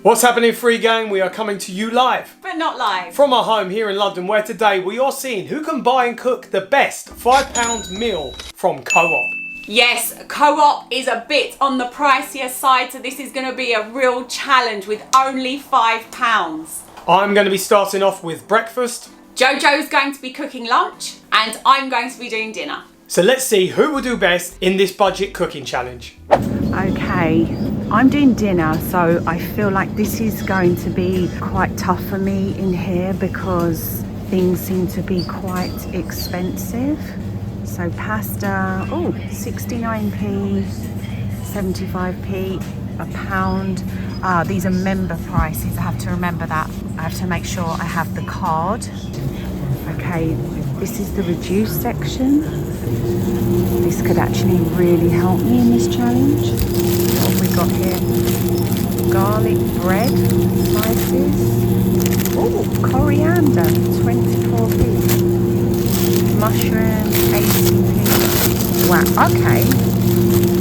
What's happening, FreeGang? We are coming to you live. But not live. From our home here in London, where today we are seeing who can buy and cook the best £5 meal from Co-op. Yes, Co-op is a bit on the pricier side, so this is going to be a real challenge with only £5. I'm going to be starting off with breakfast. JoJo's going to be cooking lunch, and I'm going to be doing dinner. So let's see who will do best in this budget cooking challenge. Okay, I'm doing dinner, so I feel like this is going to be quite tough for me in here because things seem to be quite expensive. So pasta, 69p, 75p, £1. These are member prices, I have to remember that. I have to make sure I have the card. Okay, this is the reduced section. This could actually really help me in this challenge. What have we got here? Garlic bread slices. Oh, coriander, 24p. Mushrooms, 80p. Wow, okay.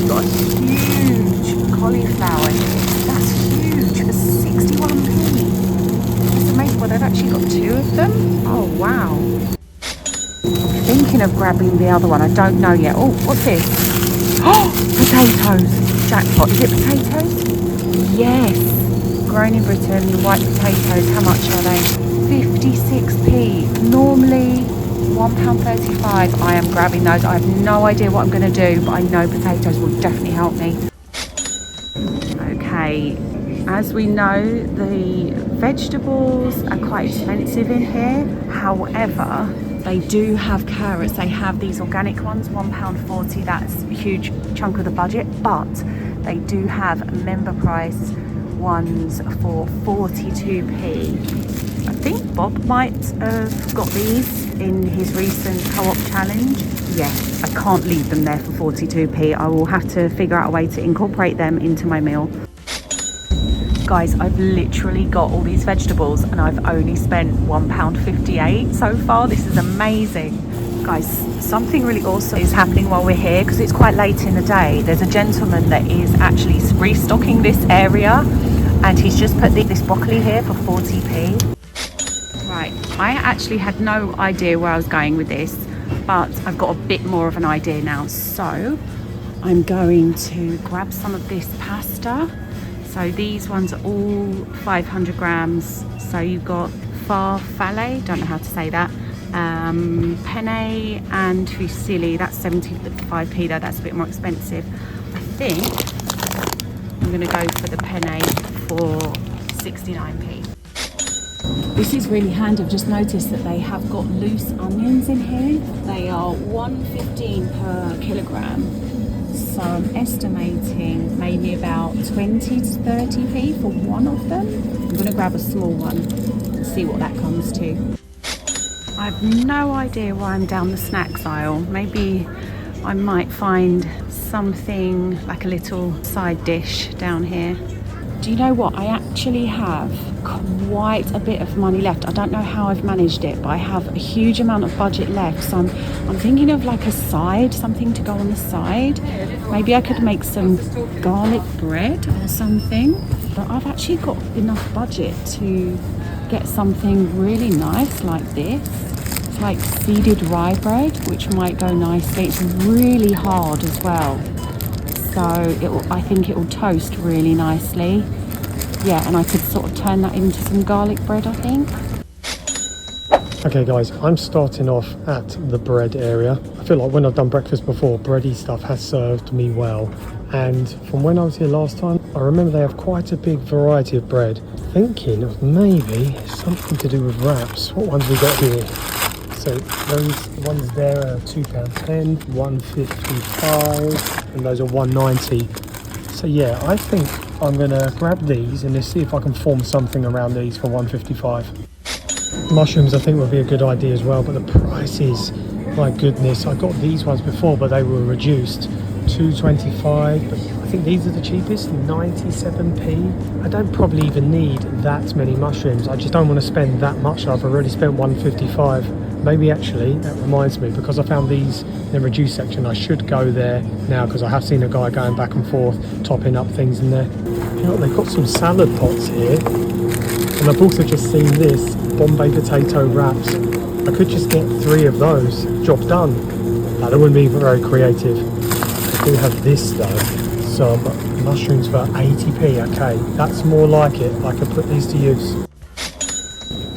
Got a huge cauliflower here. That's huge for 61p. That's amazing. Well, they've actually got two of them. Oh, wow. I'm thinking of grabbing the other one. I don't know yet. Oh, what's this? Oh, potatoes. Jackpot. Is it potatoes? Yes. Grown in Britain, white potatoes. How much are they? 56p. Normally £1.35. I am grabbing those. I have no idea what I'm going to do, but I know potatoes will definitely help me. Okay. As we know, the vegetables are quite expensive in here. However, they do have carrots. They have these organic ones, £1.40. That's a huge chunk of the budget, but they do have member price ones for 42p. I think Bob might have got these in his recent Co-op challenge. Yes, I can't leave them there for 42p. I will have to figure out a way to incorporate them into my meal. Guys, I've literally got all these vegetables and I've only spent £1.58 so far. This is amazing. Guys, something really awesome is happening while we're here because it's quite late in the day. There's a gentleman that is actually restocking this area and he's just put this broccoli here for 40p. Right, I actually had no idea where I was going with this, but I've got a bit more of an idea now. So I'm going to grab some of this pasta. So these ones are all 500 grams. So you've got farfalle, don't know how to say that, penne and fusilli. That's 75p though, that's a bit more expensive. I think I'm gonna go for the penne for 69p. This is really handy. I've just noticed that they have got loose onions in here. They are $1.15 per kilogram. So I'm estimating maybe about 20 to 30p for one of them. I'm going to grab a small one and see what that comes to. I have no idea why I'm down the snacks aisle. Maybe I might find something like a little side dish down here. Do you know what? I actually have quite a bit of money left. I don't know how I've managed it, but I have a huge amount of budget left. So I'm thinking of like a side, something to go on the side. Maybe I could make some garlic bread or something. But I've actually got enough budget to get something really nice like this. It's like seeded rye bread, which might go nicely. It's really hard as well. So I think it will toast really nicely. Yeah, and I could sort of turn that into some garlic bread, I think. Okay guys, I'm starting off at the bread area. I feel like when I've done breakfast before, bready stuff has served me well. And from when I was here last time, I remember they have quite a big variety of bread. Thinking of maybe something to do with wraps. What ones we got here? So those ones there are £2.10, £1.55, and those are £1.90. So yeah, I think I'm gonna grab these and let's see if I can form something around these for £1.55. Mushrooms I think would be a good idea as well, but the prices, my goodness, I got these ones before but they were reduced, £2.25, but I think these are the cheapest, 97p. I don't probably even need that many mushrooms. I just don't want to spend that much. I've already spent £1.55. Maybe actually, that reminds me, because I found these in the reduced section, I should go there now because I have seen a guy going back and forth, topping up things in there. You know, they've got some salad pots here. And I've also just seen this Bombay potato wraps. I could just get 3 of those. Job done. That wouldn't be very creative. I do have this though. Some mushrooms for 80p. Okay, that's more like it. I could put these to use.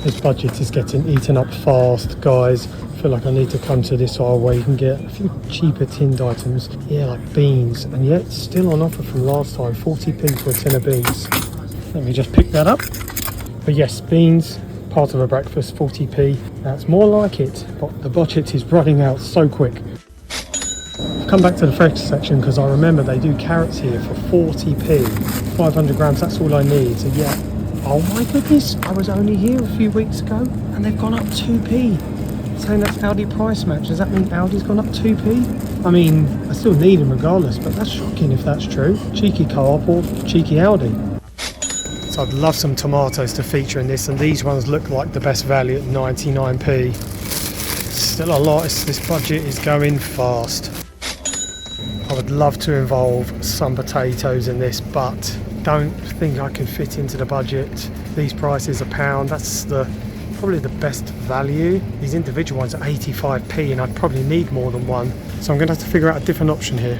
This budget is getting eaten up fast, guys. I feel like I need to come to this aisle where you can get a few cheaper tinned items. Yeah, like beans. And yet still on offer from last time. 40p for a tin of beans. Let me just pick that up. But yes, beans, part of a breakfast, 40p. That's more like it, but the budget is running out so quick. I've come back to the fresh section because I remember they do carrots here for 40p. 500 grams, that's all I need. So yeah, oh my goodness, I was only here a few weeks ago and they've gone up 2p. Saying that's Aldi price match, does that mean Aldi's gone up 2p? I mean, I still need them regardless, but that's shocking if that's true. Cheeky Co-op or cheeky Aldi. So I'd love some tomatoes to feature in this, and these ones look like the best value at 99p. Still a lot, this budget is going fast. I would love to involve some potatoes in this, but don't think I can fit into the budget. These prices £1, that's probably the best value. These individual ones are 85p and I'd probably need more than one. So I'm gonna have to figure out a different option here.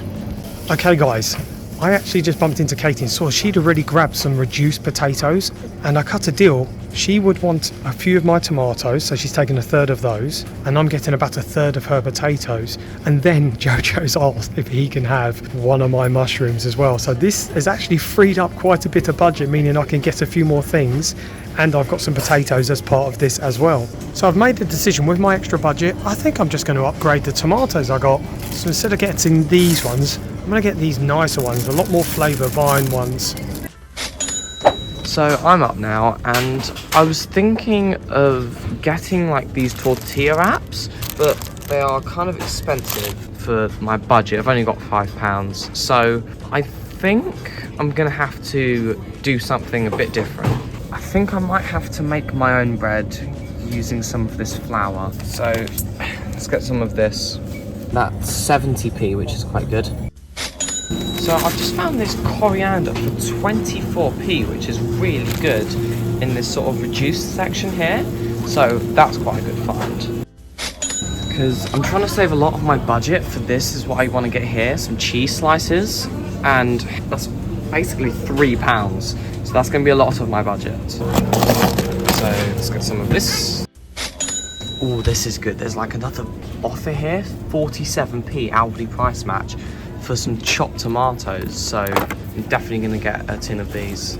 Okay guys, I actually just bumped into Katie and saw she'd already grabbed some reduced potatoes, and I cut a deal. She would want a few of my tomatoes, so she's taking a third of those, and I'm getting about a third of her potatoes. And then JoJo's asked if he can have one of my mushrooms as well. So this has actually freed up quite a bit of budget, meaning I can get a few more things, and I've got some potatoes as part of this as well. So I've made the decision with my extra budget, I think I'm just going to upgrade the tomatoes I got. So instead of getting these ones, I'm going to get these nicer ones, a lot more flavour vine ones. So I'm up now, and I was thinking of getting like these tortilla wraps, but they are kind of expensive for my budget. I've only got £5, so I think I'm going to have to do something a bit different. I think I might have to make my own bread using some of this flour. So let's get some of this. That's 70p, which is quite good. So I've just found this coriander for 24p, which is really good in this sort of reduced section here. So that's quite a good find. Because I'm trying to save a lot of my budget for this is what I want to get here, some cheese slices. And that's basically £3. So that's going to be a lot of my budget. So let's get some of this. Oh, this is good. There's like another offer here, 47p Aldi price match for some chopped tomatoes. So I'm definitely going to get a tin of these.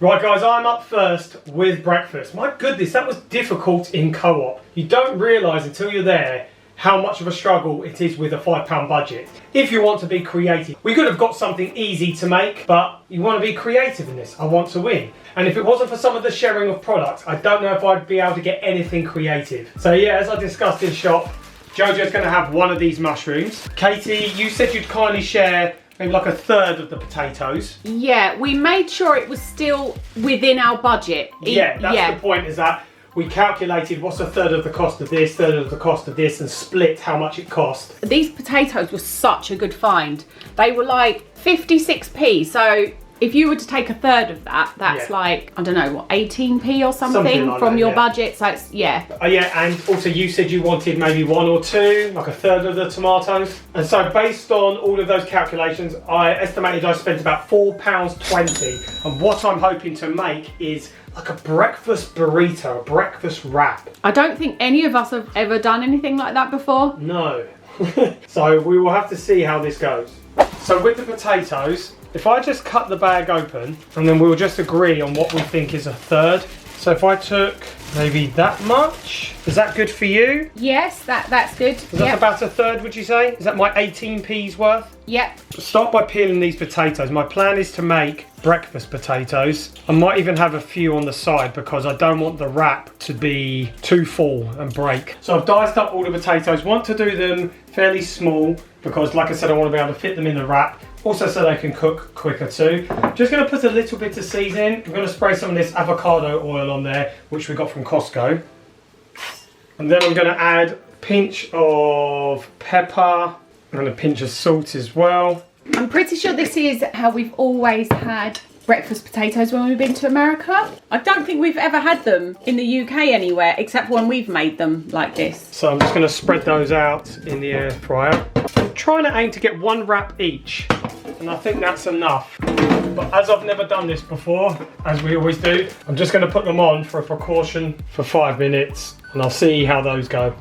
Right guys, I'm up first with breakfast. My goodness, that was difficult in Co-op. You don't realise until you're there how much of a struggle it is with a £5 budget. If you want to be creative, we could have got something easy to make, but you want to be creative in this. I want to win. And if it wasn't for some of the sharing of products, I don't know if I'd be able to get anything creative. So yeah, as I discussed in shop, JoJo's going to have one of these mushrooms. Katie, you said you'd kindly share maybe like a third of the potatoes. Yeah, we made sure it was still within our budget. Yeah, that's the point, is that we calculated what's a third of the cost of this, third of the cost of this, and split how much it cost. These potatoes were such a good find. They were like 56p, so if you were to take a third of that, that's like, I don't know, what, 18p or something like from your budget. So it's, yeah, and also you said you wanted maybe one or two, like a third of the tomatoes. And so based on all of those calculations, I estimated I spent about £4.20. And what I'm hoping to make is like a breakfast burrito, a breakfast wrap. I don't think any of us have ever done anything like that before. No. So we will have to see how this goes. So with the potatoes, if I just cut the bag open and then we'll just agree on what we think is a third. So if I took maybe that much, is that good for you? Yes, that's good. Is that about a third, would you say? Is that my 18p's worth? Yep. Start by peeling these potatoes. My plan is to make breakfast potatoes. I might even have a few on the side because I don't want the wrap to be too full and break. So I've diced up all the potatoes. Want to do them fairly small because, like I said, I want to be able to fit them in the wrap. Also so they can cook quicker too. Just going to put a little bit of seasoning. I'm going to spray some of this avocado oil on there, which we got from Costco. And then I'm going to add a pinch of pepper and a pinch of salt as well. I'm pretty sure this is how we've always had breakfast potatoes when we've been to America. I don't think we've ever had them in the UK anywhere, except when we've made them like this. So I'm just going to spread those out in the air fryer. I'm trying to aim to get 1 wrap each, and I think that's enough. But as I've never done this before, as we always do, I'm just going to put them on for a precaution for 5 minutes, and I'll see how those go.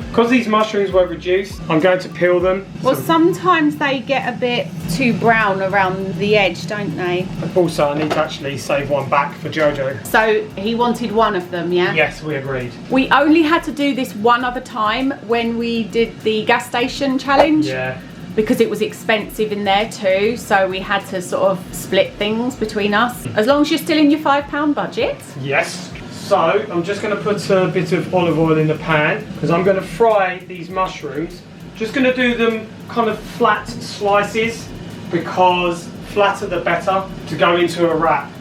Because these mushrooms were reduced, I'm going to peel them. Well, sometimes they get a bit too brown around the edge, don't they? Also, I need to actually save one back for JoJo. So he wanted one of them, yeah? Yes, we agreed. We only had to do this one other time when we did the gas station challenge. Yeah. Because it was expensive in there too, so we had to sort of split things between us. As long as you're still in your £5 budget. Yes. So I'm just going to put a bit of olive oil in the pan because I'm going to fry these mushrooms. Just going to do them kind of flat slices because flatter the better to go into a wrap.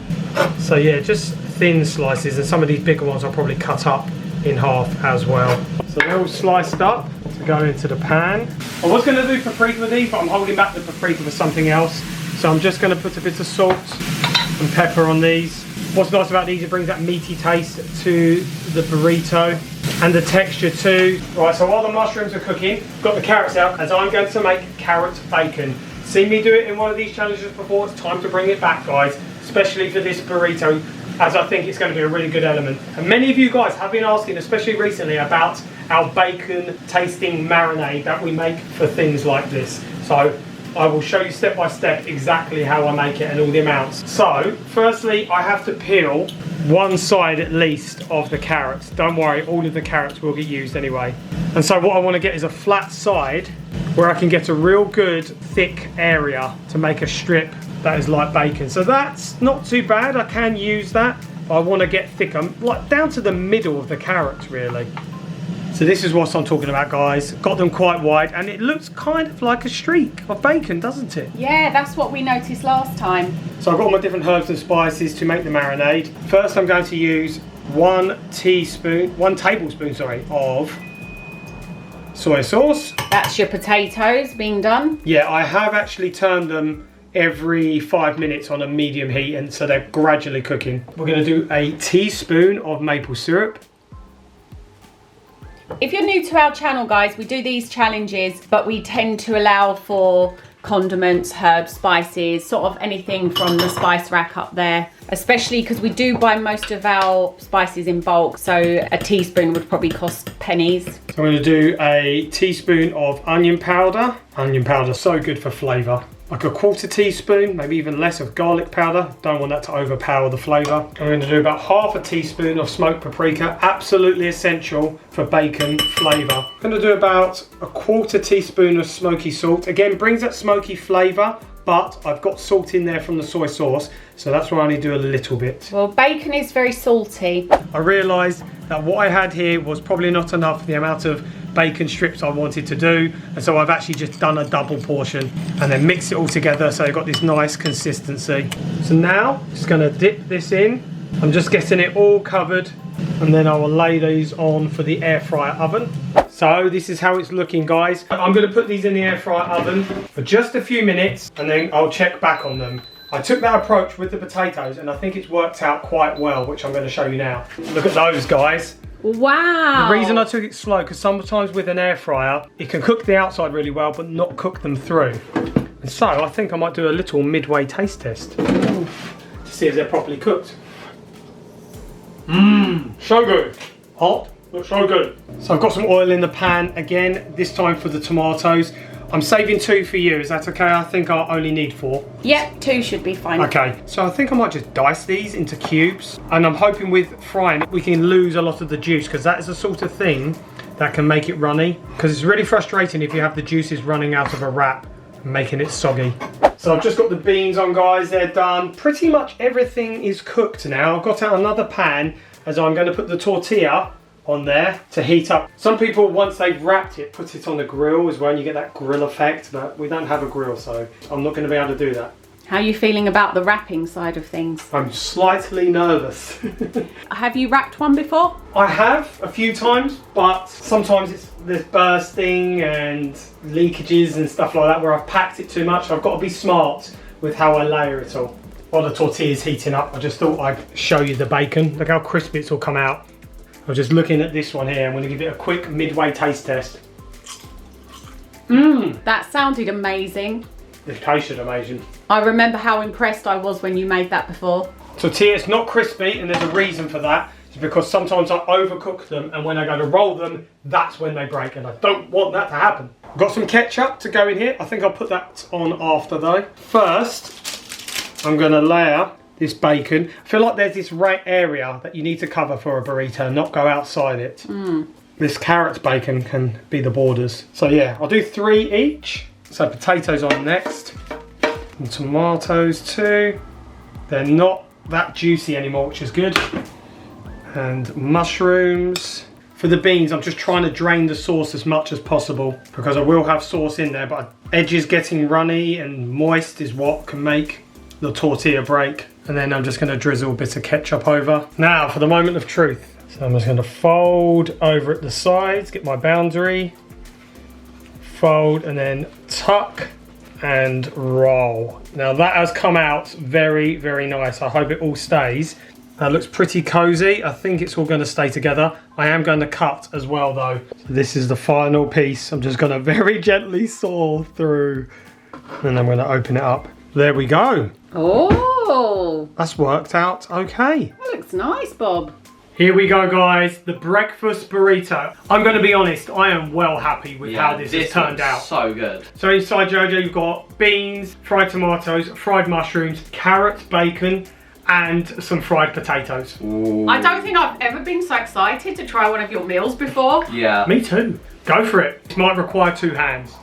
So yeah, just thin slices, and some of these bigger ones I'll probably cut up in half as well. So they're all sliced up to go into the pan. I was going to do paprika with these, but I'm holding back the paprika for something else. So I'm just going to put a bit of salt and pepper on these. What's nice about these, it brings that meaty taste to the burrito and the texture too. Right, so while the mushrooms are cooking, got the carrots out as I'm going to make carrot bacon. Seen me do it in one of these challenges before, it's time to bring it back, guys, especially for this burrito, as I think it's going to be a really good element. And many of you guys have been asking, especially recently, about our bacon tasting marinade that we make for things like this. So I will show you step by step exactly how I make it and all the amounts. So, firstly, I have to peel one side at least of the carrots. Don't worry, all of the carrots will get used anyway. And so what I want to get is a flat side where I can get a real good thick area to make a strip that is like bacon. So that's not too bad, I can use that. But I want to get thicker, like down to the middle of the carrots really. So this is what I'm talking about, guys. Got them quite wide, and it looks kind of like a streak of bacon, doesn't it? Yeah, that's what we noticed last time. So I've got all my different herbs and spices to make the marinade. First, I'm going to use 1 tablespoon of soy sauce. That's your potatoes being done. Yeah, I have actually turned them every 5 minutes on a medium heat, and so they're gradually cooking. We're going to do a teaspoon of maple syrup. If you're new to our channel, guys, we do these challenges, but we tend to allow for condiments, herbs, spices, sort of anything from the spice rack up there, especially because we do buy most of our spices in bulk, so a teaspoon would probably cost pennies. So I'm going to do a teaspoon of onion powder. Onion powder, so good for flavour. Like a 1/4 teaspoon, maybe even less, of garlic powder. Don't want that to overpower the flavour. I'm going to do about 1/2 teaspoon of smoked paprika, absolutely essential for bacon flavour. I'm going to do about a 1/4 teaspoon of smoky salt. Again, brings that smoky flavour, but I've got salt in there from the soy sauce, so that's why I only do a little bit. Well, bacon is very salty. I realised that what I had here was probably not enough for the amount of bacon strips I wanted to do, and so I've actually just done a double portion and then mix it all together so I've got this nice consistency. So now just going to dip this in. I'm just getting it all covered, and then I will lay these on for the air fryer oven. So this is how it's looking, guys. I'm going to put these in the air fryer oven for just a few minutes, and then I'll check back on them. I took that approach with the potatoes, and I think it's worked out quite well, which I'm going to show you now. Look at those, guys. Wow. The reason I took it slow, because sometimes with an air fryer, it can cook the outside really well, but not cook them through. And so I think I might do a little midway taste test to see if they're properly cooked. Mmm, so good. Hot, but so good. So I've got some oil in the pan again, this time for the tomatoes. I'm saving 2 for you, is that okay? I think I only need 4. Yep, 2 should be fine. Okay, so I think I might just dice these into cubes, and I'm hoping with frying we can lose a lot of the juice, because that is the sort of thing that can make it runny, because it's really frustrating if you have the juices running out of a wrap and making it soggy. So I've just got the beans on, guys, they're done. Pretty much everything is cooked now. I've got out another pan as I'm going to put the tortilla on there to heat up. Some people, once they've wrapped it, put it on the grill as well, and you get that grill effect, but we don't have a grill, so I'm not going to be able to do that. How are you feeling about the wrapping side of things? I'm slightly nervous. Have you wrapped one before? I have a few times, but sometimes there's bursting and leakages and stuff like that where I've packed it too much. I've got to be smart with how I layer it all. While the tortilla's heating up, I just thought I'd show you the bacon. Look how crispy it's all come out. I was just looking at this one here. I'm going to give it a quick midway taste test. That sounded amazing. It tasted amazing. I remember how impressed I was when you made that before. Tortilla, it's not crispy, and there's a reason for that. It's because sometimes I overcook them, and when I go to roll them, that's when they break, and I don't want that to happen. Got some ketchup to go in here. I think I'll put that on after though. First, I'm going to layer this bacon. I feel like there's this right area that you need to cover for a burrito, not go outside it. This carrot bacon can be the borders. So yeah, I'll do 3 each. So potatoes on next. And tomatoes too. They're not that juicy anymore, which is good. And mushrooms. For the beans, I'm just trying to drain the sauce as much as possible because I will have sauce in there, but edges getting runny and moist is what can make the tortilla break. And then I'm just going to drizzle a bit of ketchup over. Now for the moment of truth. So I'm just going to fold over at the sides, get my boundary, fold and then tuck and roll. Now that has come out very, very nice. I hope it all stays. That looks pretty cozy. I think it's all going to stay together. I am going to cut as well though. So this is the final piece. I'm just going to very gently saw through and I'm going to open it up. There we go. Oh, That's worked out okay. that looks nice, Bob. Here we go guys, the breakfast burrito. I'm going to be honest, I am well happy with how this has turned out. So good. So inside JoJo you've got beans, fried tomatoes, fried mushrooms, carrots, bacon and some fried potatoes. Ooh. I don't think I've ever been so excited to try one of your meals before. Yeah. Me too. Go for it. It might require 2 hands.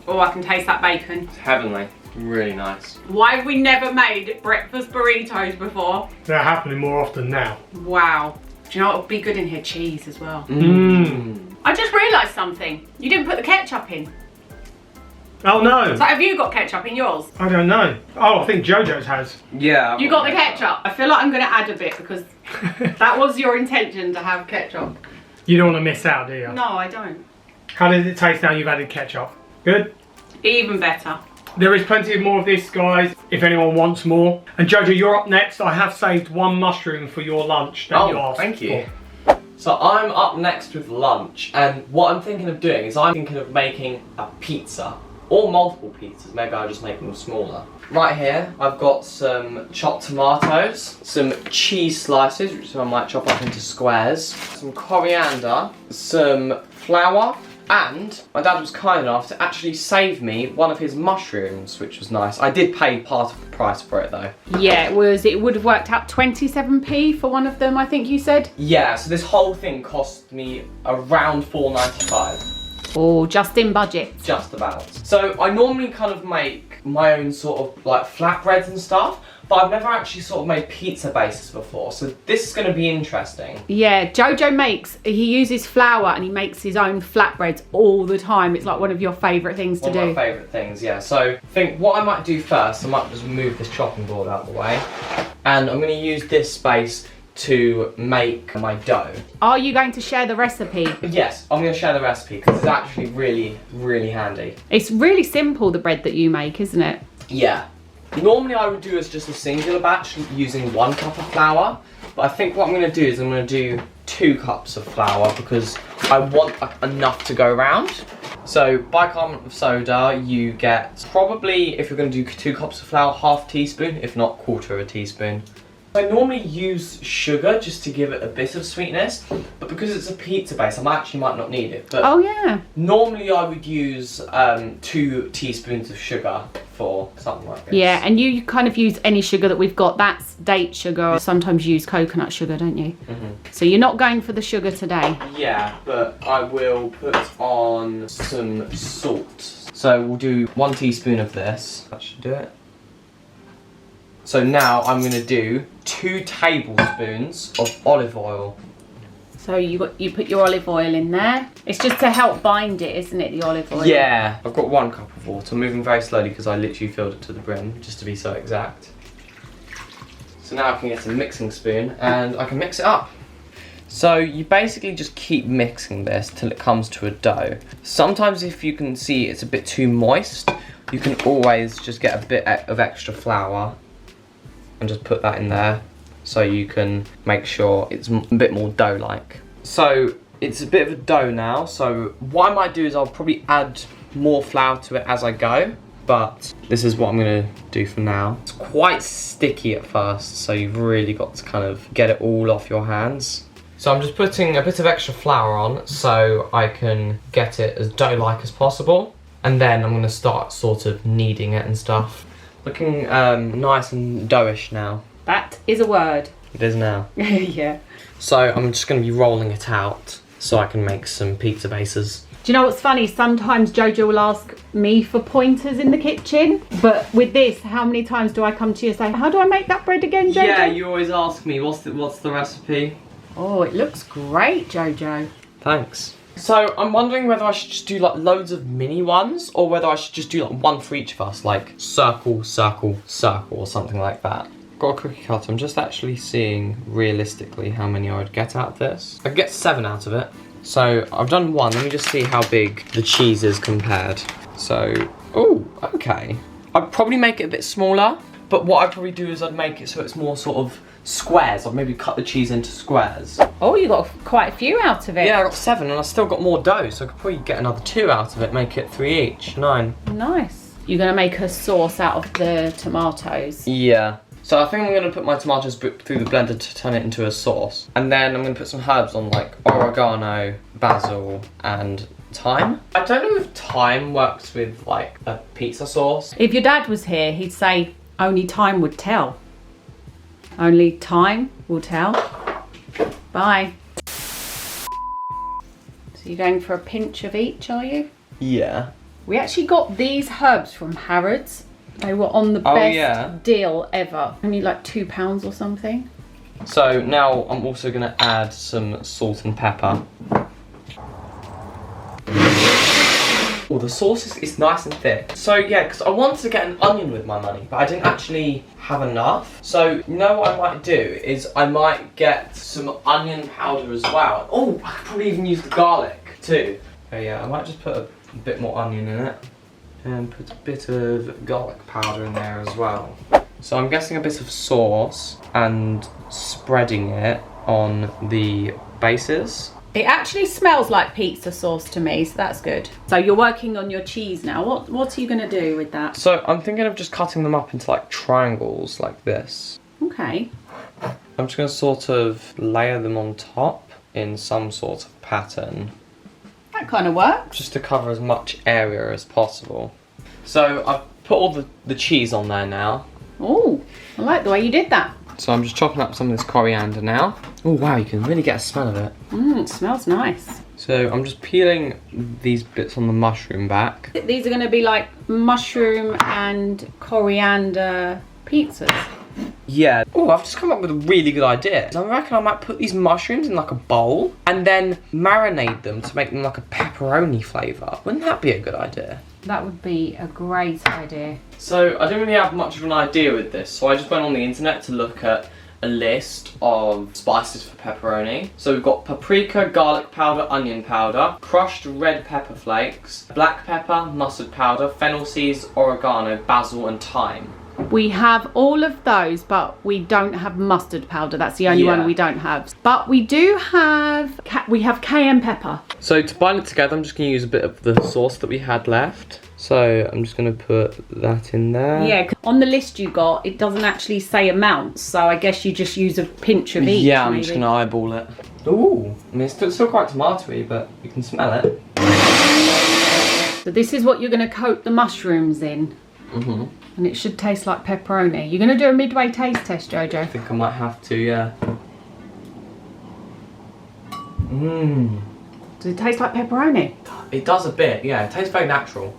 Oh, I can taste that bacon. It's heavenly. Really nice. Why have we never made breakfast burritos before? They're happening more often now. Wow. Do you know what would be good in here? Cheese as well. I just realised something. You didn't put the ketchup in. Oh no. So have you got ketchup in yours? I don't know. Oh, I think JoJo's has. Yeah. You got the ketchup. I feel like I'm going to add a bit because that was your intention to have ketchup. You don't want to miss out, do you? No, I don't. How did it taste now you've added ketchup? Good? Even better. There is plenty more of this, guys, if anyone wants more. And Jojo, you're up next. I have saved 1 mushroom for your lunch that you asked thank you. for. So I'm up next with lunch, and what I'm thinking of doing is I'm thinking of making a pizza. Or multiple pizzas, maybe I'll just make them smaller. Right here, I've got some chopped tomatoes, some cheese slices, which I might chop up into squares, some coriander, some flour, and my dad was kind enough to actually save me one of his mushrooms, which was nice. I did pay part of the price for it though. Yeah, it would have worked out 27p for one of them, I think you said? Yeah, so this whole thing cost me around £4.95. Oh, just in budget. Just about. So I normally kind of make my own sort of like flatbreads and stuff, but I've never actually sort of made pizza bases before, so this is going to be interesting. Yeah, JoJo he uses flour and he makes his own flatbreads all the time. It's like one of your favourite things to do. One of my favourite things, yeah. So I think what I might do first, I might just move this chopping board out of the way, and I'm going to use this space to make my dough. Are you going to share the recipe? Yes, I'm going to share the recipe because it's actually really, really handy. It's really simple, the bread that you make, isn't it? Yeah. Normally I would do as just a singular batch using 1 cup of flour, but I think what I'm going to do is I'm going to do 2 cups of flour because I want enough to go around. So bicarbonate of soda, you get probably, if you're going to do 2 cups of flour, ½ teaspoon, if not 1/4 teaspoon. I normally use sugar just to give it a bit of sweetness, but because it's a pizza base, I actually might not need it. But oh yeah. normally I would use 2 teaspoons of sugar for something like this. Yeah, and you kind of use any sugar that we've got. That's date sugar. Sometimes you use coconut sugar, don't you? So you're not going for the sugar today? Yeah, but I will put on some salt. So we'll do 1 teaspoon of this. That should do it. So now I'm going to do 2 tablespoons of olive oil. So you put your olive oil in there. It's just to help bind it, isn't it, the olive oil? Yeah. I've got 1 cup of water. I'm moving very slowly because I literally filled it to the brim, just to be so exact. So now I can get a mixing spoon and I can mix it up. So you basically just keep mixing this till it comes to a dough. Sometimes if you can see it's a bit too moist, you can always just get a bit of extra flour and just put that in there so you can make sure it's a bit more dough-like. So it's a bit of a dough now, so what I might do is I'll probably add more flour to it as I go, but this is what I'm gonna do for now. It's quite sticky at first, so you've really got to kind of get it all off your hands. So I'm just putting a bit of extra flour on so I can get it as dough-like as possible. And then I'm going to start sort of kneading it and stuff. Looking nice and doughish now. That is a word. It is now. Yeah. So I'm just going to be rolling it out so I can make some pizza bases. Do you know what's funny? Sometimes JoJo will ask me for pointers in the kitchen. But with this, how many times do I come to you and say, how do I make that bread again, JoJo? Yeah, you always ask me, what's the recipe? Oh, it looks great, JoJo. Thanks. So I'm wondering whether I should just do like loads of mini ones or whether I should just do like 1 for each of us, like circle, circle, circle or something like that. Got a cookie cutter. I'm just actually seeing realistically how many I would get out of this. I could get 7 out of it. So I've done 1. Let me just see how big the cheese is compared. So, oh, okay. I'd probably make it a bit smaller, but what I'd probably do is I'd make it so it's more sort of squares. I'd maybe cut the cheese into squares. Oh, you got quite a few out of it. Yeah, I got 7 and I still got more dough, so I could probably get another 2 out of it, make it 3 each, 9. Nice. You're going to make a sauce out of the tomatoes. Yeah. So I think I'm going to put my tomatoes through the blender to turn it into a sauce. And then I'm going to put some herbs on, like oregano, basil, and thyme. I don't know if thyme works with like a pizza sauce. If your dad was here, he'd say, only time would tell. Only time will tell. Bye. So you're going for a pinch of each, are you? Yeah. We actually got these herbs from Harrods. They were on the best deal ever. Only like £2 or something. So now I'm also going to add some salt and pepper. Oh, the sauce is nice and thick. So yeah, because I wanted to get an onion with my money, but I didn't actually have enough. So you know what I might do is I might get some onion powder as well. Oh, I could probably even use the garlic too. So yeah, I might just put a bit more onion in it and put a bit of garlic powder in there as well. So I'm getting a bit of sauce and spreading it on the bases. It actually smells like pizza sauce to me, so that's good. So you're working on your cheese now. What are you going to do with that? So I'm thinking of just cutting them up into like triangles like this. Okay. I'm just going to sort of layer them on top in some sort of pattern. That kind of works. Just to cover as much area as possible. So I've put all the cheese on there now. Oh, I like the way you did that. So I'm just chopping up some of this coriander now. Oh wow, you can really get a smell of it. It smells nice. So I'm just peeling these bits on the mushroom back. These are going to be like mushroom and coriander pizzas. Yeah. Oh, I've just come up with a really good idea. I reckon I might put these mushrooms in like a bowl and then marinate them to make them like a pepperoni flavour. Wouldn't that be a good idea? That would be a great idea. So I didn't really have much of an idea with this, so I just went on the internet to look at a list of spices for pepperoni. So we've got paprika, garlic powder, onion powder, crushed red pepper flakes, black pepper, mustard powder, fennel seeds, oregano, basil and thyme. We have all of those, but we don't have mustard powder. That's the only one we don't have. But we do have, cayenne pepper. So to bind it together, I'm just going to use a bit of the sauce that we had left. So I'm just going to put that in there. Yeah, on the list you got, it doesn't actually say amounts. So I guess you just use a pinch of each. Yeah, I'm just going to eyeball it. Ooh, I mean, it's still quite tomatoey, but you can smell it. So this is what you're going to coat the mushrooms in. Mm-hmm. And it should taste like pepperoni. You're going to do a midway taste test, JoJo? I think I might have to, yeah. Mmm. Does it taste like pepperoni? It does a bit, yeah. It tastes very natural.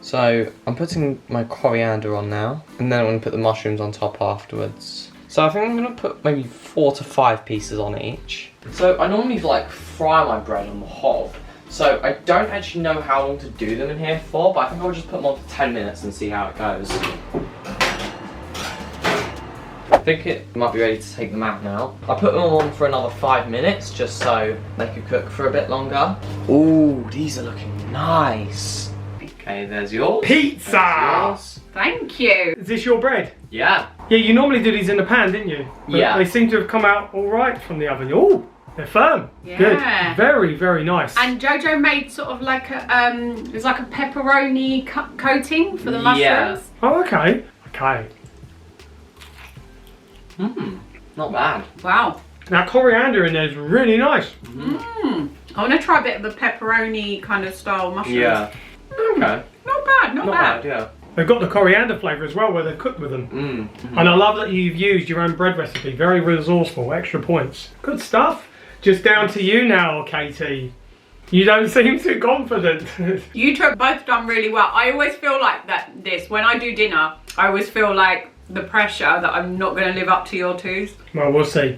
So I'm putting my coriander on now, and then I'm going to put the mushrooms on top afterwards. So I think I'm gonna put maybe 4 to 5 pieces on each. So I normally like fry my bread on the hob. So I don't actually know how long to do them in here for, but I think I'll just put them on for 10 minutes and see how it goes. I think it might be ready to take them out now. I put them on for another 5 minutes just so they could cook for a bit longer. Ooh, these are looking nice. Okay, there's yours. Pizza! There's yours. Thank you. Is this your bread? Yeah. Yeah, you normally do these in the pan, didn't you? But Yeah. they seem to have come out all right from the oven. Oh, they're firm. Yeah. Good. Very, very nice. And JoJo made sort of like a it's like a pepperoni coating for the mushrooms. Yeah. Oh, okay. Okay. Not bad. Wow. Now, coriander in there is really nice. I want to try a bit of the pepperoni kind of style mushrooms. Yeah. Okay. Not bad, not bad. Yeah. They've got the coriander flavour as well where they're cooked with them. And I love that you've used your own bread recipe. Very resourceful. Extra points. Good stuff. Just down to you now, Katie. You don't seem too confident. You two have both done really well. I always feel like when I do dinner, I always feel like the pressure that I'm not going to live up to your twos. Well, we'll see.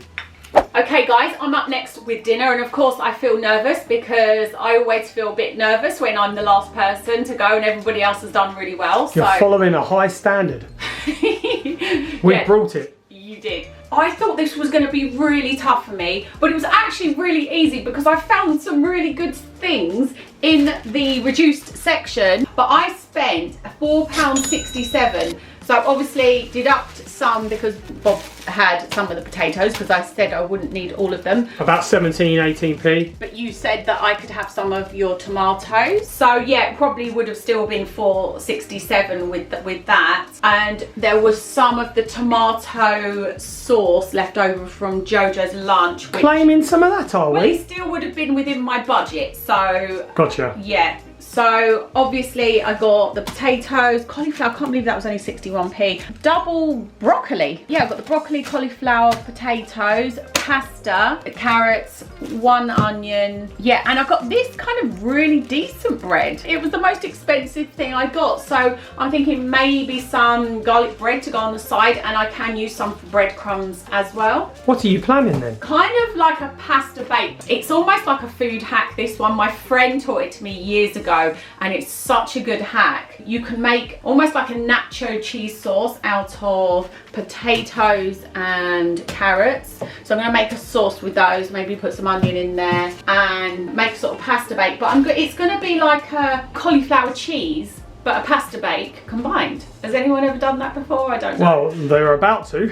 Okay guys, I'm up next with dinner, and of course I feel nervous because I always feel a bit nervous when I'm the last person to go and everybody else has done really well. You're following a high standard. We brought it. You did. I thought this was going to be really tough for me, but it was actually really easy because I found some really good things in the reduced section, but I spent £4.67. So obviously deduct some because Bob had some of the potatoes because I said I wouldn't need all of them. About 17, 18p. But you said that I could have some of your tomatoes. So yeah, it probably would have still been $4.67 with that. And there was some of the tomato sauce left over from JoJo's lunch. Which, Claiming some of that, are well, we? it still would have been within my budget. So Gotcha. yeah. So obviously I got the potatoes, cauliflower, I can't believe that was only 61p. Double broccoli. Yeah, I got the broccoli, cauliflower, potatoes, pasta, carrots, 1 onion. Yeah, and I got this kind of really decent bread. It was the most expensive thing I got. So I'm thinking maybe some garlic bread to go on the side, and I can use some for breadcrumbs as well. What are you planning then? Kind of like a pasta bake. It's almost like a food hack, this one. My friend taught it to me years ago, and it's such a good hack. You can make almost like a nacho cheese sauce out of potatoes and carrots. So I'm going to make a sauce with those, maybe put some onion in there and make a sort of pasta bake. But it's going to be like a cauliflower cheese but a pasta bake combined. Has anyone ever done that before? I don't know. Well, they're about to.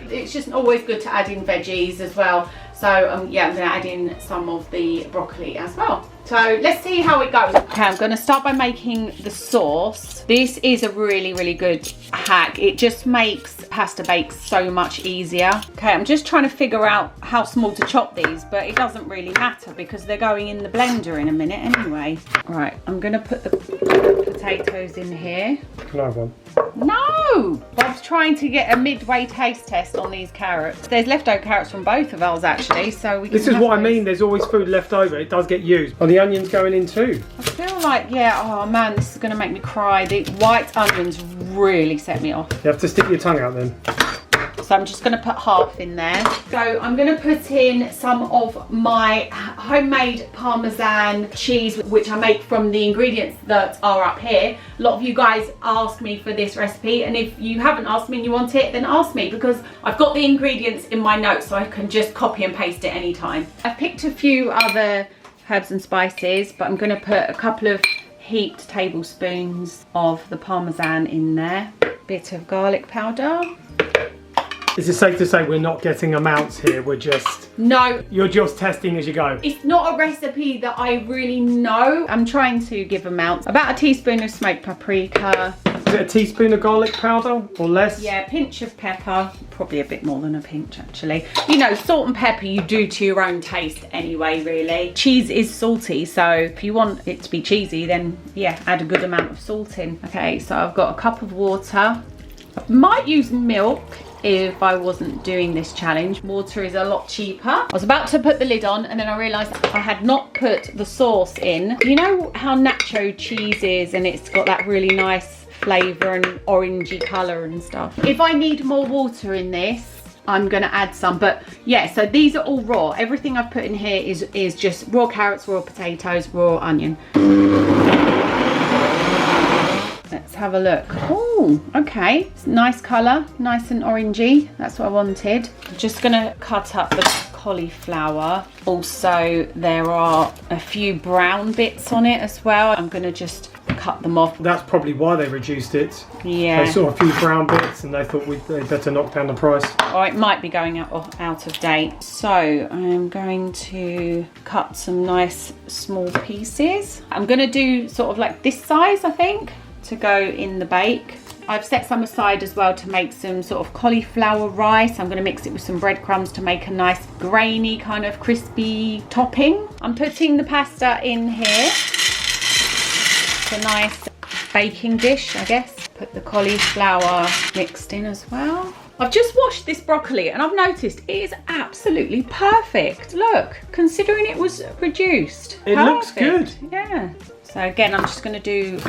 It's just always good to add in veggies as well. So yeah, I'm going to add in some of the broccoli as well. So let's see how it goes. Okay, I'm going to start by making the sauce. This is a really, really good hack. It just makes pasta bakes so much easier. Okay, I'm just trying to figure out how small to chop these, but it doesn't really matter because they're going in the blender in a minute anyway. Right, I'm going to put the potatoes in here. Can I have one? No! Bob's trying to get a midway taste test on these carrots. There's leftover carrots from both of ours actually, so we can This is have what I those. mean, there's always food left over. It does get used. Are the onions going in too? I feel like, yeah, oh man, this is going to make me cry. The white onions really set me off. You have to stick your tongue out then. So I'm just going to put half in there. So I'm going to put in some of my homemade Parmesan cheese, which I make from the ingredients that are up here. A lot of you guys ask me for this recipe, and if you haven't asked me and you want it, then ask me, because I've got the ingredients in my notes so I can just copy and paste it anytime. I've picked a few other herbs and spices, but I'm going to put a couple of heaped tablespoons of the Parmesan in there. Bit of garlic powder. Is it safe to say we're not getting amounts here? We're just... No. You're just testing as you go. It's not a recipe that I really know. I'm trying to give amounts. About a teaspoon of smoked paprika. Is it a teaspoon of garlic powder or less? Yeah, a pinch of pepper. Probably a bit more than a pinch actually. You know, salt and pepper you do to your own taste anyway, really. Cheese is salty, so if you want it to be cheesy, then yeah, add a good amount of salt in. Okay, so I've got a cup of water. I might use milk if I wasn't doing this challenge. Water is a lot cheaper. I was about to put the lid on and then I realised I had not put the sauce in. You know how nacho cheese is and it's got that really nice flavour and orangey colour and stuff. If I need more water in this, I'm going to add some. But yeah, so these are all raw. Everything I've put in here is just raw carrots, raw potatoes, raw onion. Let's have a look. Oh, okay. It's nice colour, nice and orangey. That's what I wanted. I'm just going to cut up the cauliflower. Also, there are a few brown bits on it as well. I'm going to just cut them off. That's probably why they reduced it. Yeah. They saw a few brown bits and they thought they'd better knock down the price. Or it might be going out of date. So I'm going to cut some nice small pieces. I'm going to do sort of like this size, I think, to go in the bake. I've set some aside as well to make some sort of cauliflower rice. I'm going to mix it with some breadcrumbs to make a nice grainy kind of crispy topping. I'm putting the pasta in here. It's a nice baking dish, I guess. Put the cauliflower mixed in as well. I've just washed this broccoli and I've noticed it is absolutely perfect. Look, considering it was reduced. It looks good. Yeah. So again, I'm just going to do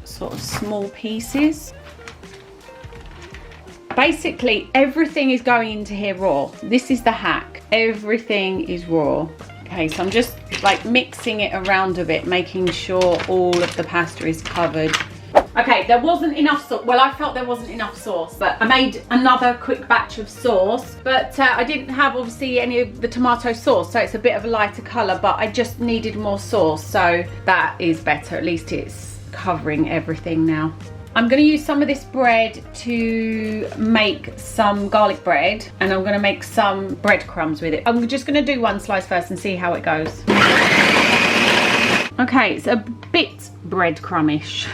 sort of small pieces. Basically, everything is going into here raw. This is the hack. Everything is raw. Okay, so I'm just like mixing it around a bit, making sure all of the pasta is covered. Okay, there wasn't enough sauce. Well, I felt there wasn't enough sauce, but I made another quick batch of sauce. But I didn't have obviously any of the tomato sauce, so it's a bit of a lighter colour, but I just needed more sauce, so that is better. At least it's covering everything now. I'm going to use some of this bread to make some garlic bread, and I'm going to make some breadcrumbs with it. I'm just going to do one slice first and see how it goes. Okay, it's a bit breadcrumbish.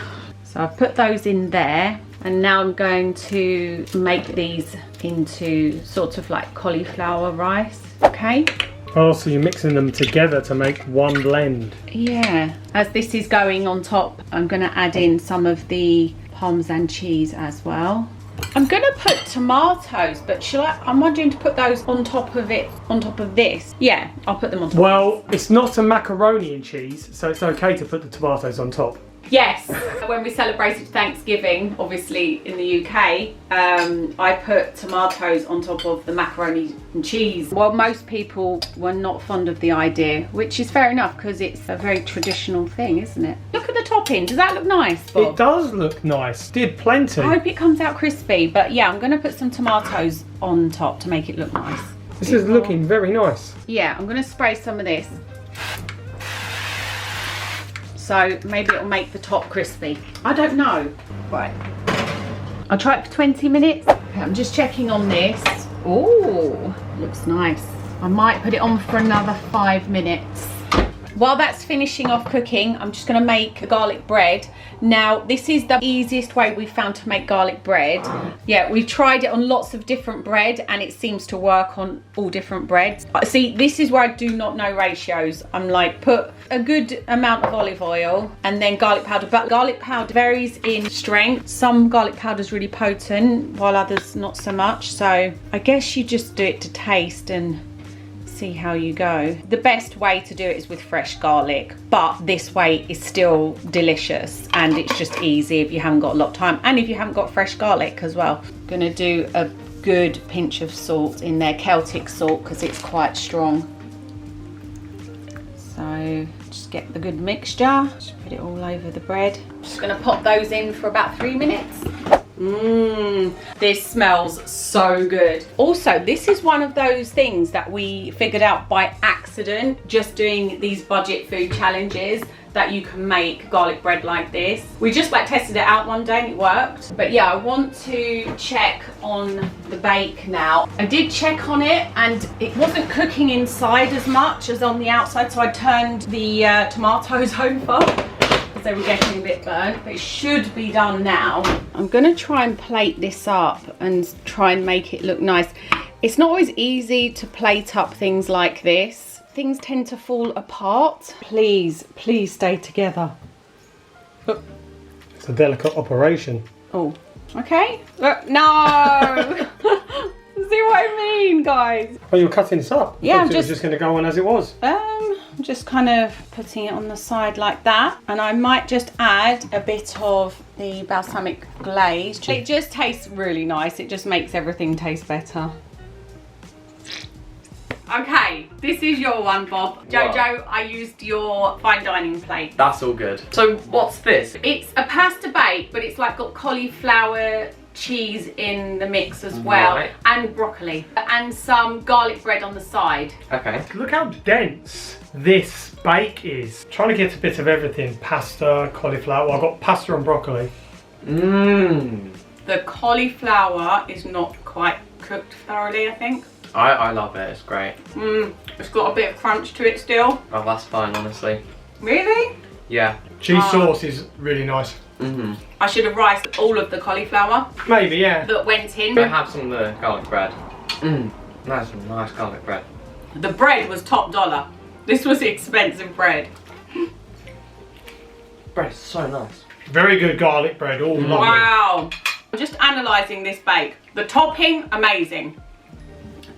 So I've put those in there, and now I'm going to make these into sort of like cauliflower rice. Okay. Oh, so you're mixing them together to make one blend. Yeah. As this is going on top, I'm going to add in some of the Parmesan cheese as well. I'm going to put tomatoes, but I'm wondering to put those on top of it, on top of this. Yeah, I'll put them on top. Well, it's not a macaroni and cheese, so it's okay to put the tomatoes on top. Yes, when we celebrated Thanksgiving, obviously in the UK, I put tomatoes on top of the macaroni and cheese. Well, most people were not fond of the idea, which is fair enough because it's a very traditional thing, isn't it? Look at the topping. Does that look nice, Bob? It does look nice. Did plenty. I hope it comes out crispy, but yeah, I'm going to put some tomatoes on top to make it look nice. This is looking very nice. Yeah, I'm going to spray some of this. So maybe it'll make the top crispy. I don't know. Right. I'll try it for 20 minutes. Okay, I'm just checking on this. Oh, looks nice. I might put it on for another 5 minutes. While that's finishing off cooking, I'm just going to make garlic bread. Now, this is the easiest way we've found to make garlic bread. Yeah, we've tried it on lots of different bread and it seems to work on all different breads. See, this is where I do not know ratios. I'm like, put a good amount of olive oil and then garlic powder. But garlic powder varies in strength. Some garlic powder is really potent, while others not so much. So I guess you just do it to taste and see how you go. The best way to do it is with fresh garlic, but this way is still delicious and it's just easy if you haven't got a lot of time and if you haven't got fresh garlic as well. I'm gonna do a good pinch of salt in there, Celtic salt, because it's quite strong. So just get the good mixture, just put it all over the bread. Just gonna pop those in for about 3 minutes. This smells so good. Also, this is one of those things that we figured out by accident, just doing these budget food challenges, that you can make garlic bread like this. We just like tested it out one day and it worked. But yeah, I want to check on the bake now. I did check on it and it wasn't cooking inside as much as on the outside, so I turned the tomatoes over. They were getting a bit burnt, but it should be done now. I'm gonna try and plate this up and try and make it look nice. It's not always easy to plate up things like this. Things tend to fall apart. Please, please stay together. Oh. It's a delicate operation. Oh, okay. No! See what I mean, guys? Oh, you're cutting this up? Yeah, it was just going to go on as it was. I'm just kind of putting it on the side like that. And I might just add a bit of the balsamic glaze. It just tastes really nice. It just makes everything taste better. Okay, this is your one, Bob. JoJo, I used your fine dining plate. That's all good. So what's this? It's a pasta bake, but it's like got cauliflower cheese in the mix as well, Right. and broccoli, and some garlic bread on the side. Okay. Look how dense this bake is. Trying to get a bit of everything. Pasta, cauliflower. Well, I've got pasta and broccoli. Mmm. The cauliflower is not quite cooked thoroughly, I think. I love it, it's great. It's got a bit of crunch to it still. Oh, that's fine, honestly. Really? Yeah. Cheese sauce is really nice. Mm-hmm. I should have riced all of the cauliflower Maybe, yeah. that went in. But have some of the garlic bread. That's some nice garlic bread. The bread was top dollar. This was expensive bread. Bread is so nice. Very good garlic bread, all lovely. Wow. I'm just analysing this bake. The topping, amazing.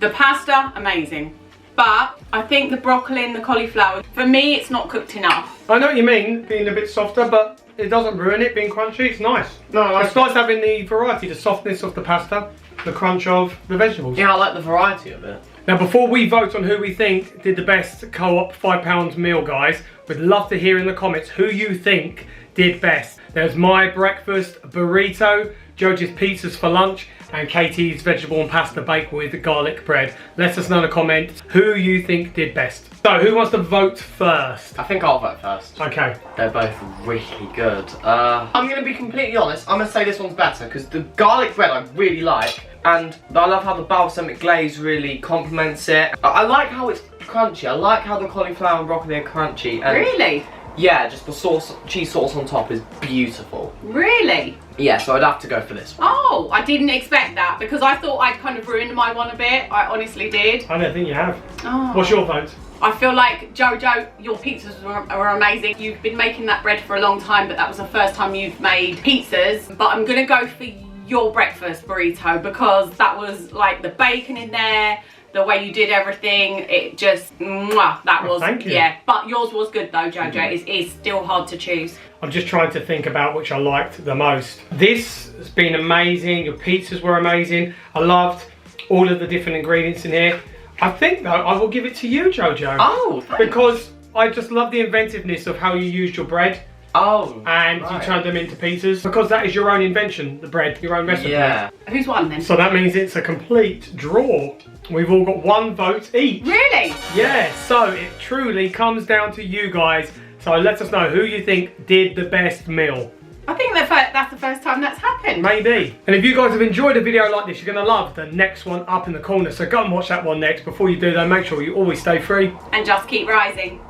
The pasta, amazing. But I think the broccoli and the cauliflower, for me, it's not cooked enough. I know what you mean, being a bit softer, but it doesn't ruin it being crunchy. It's nice. No, it's nice having the variety, the softness of the pasta, the crunch of the vegetables. Yeah, I like the variety of it. Now, before we vote on who we think did the best co-op £5 meal, guys, we'd love to hear in the comments who you think did best. There's my breakfast burrito, Joji's pizzas for lunch, and Katie's vegetable and pasta baked with garlic bread. Let us know in the comments who you think did best. So, who wants to vote first? I think I'll vote first. Okay. They're both really good. I'm going to be completely honest. I'm going to say this one's better because the garlic bread I really like. And I love how the balsamic glaze really complements it. I like how it's crunchy. I like how the cauliflower and broccoli are crunchy. And Really? yeah, just the sauce, cheese sauce on top is beautiful. Really? Yeah, so I'd have to go for this one. Oh, I didn't expect that because I thought I'd kind of ruined my one a bit. I honestly did. I don't think you have. Oh. What's your vote? I feel like, JoJo, your pizzas were amazing. You've been making that bread for a long time, but that was the first time you've made pizzas. But I'm going to go for your breakfast burrito because that was like the bacon in there, the way you did everything, it just, mwah, that was, thank you. Yeah. But yours was good though, JoJo. It's still hard to choose. I'm just trying to think about which I liked the most. This has been amazing. Your pizzas were amazing. I loved all of the different ingredients in here. I think though, I will give it to you, JoJo. Oh, thanks. Because I just love the inventiveness of how you used your bread. Oh, And right. you turned them into pizzas. Because that is your own invention, the bread, your own recipe. Yeah. Who's won then? So that means it's a complete draw. We've all got one vote each. Really? Yeah, so it truly comes down to you guys. So let us know who you think did the best meal. I think that's the first time that's happened. Maybe. And if you guys have enjoyed a video like this, you're going to love the next one up in the corner. So go and watch that one next. Before you do though, make sure you always stay free. And just keep rising.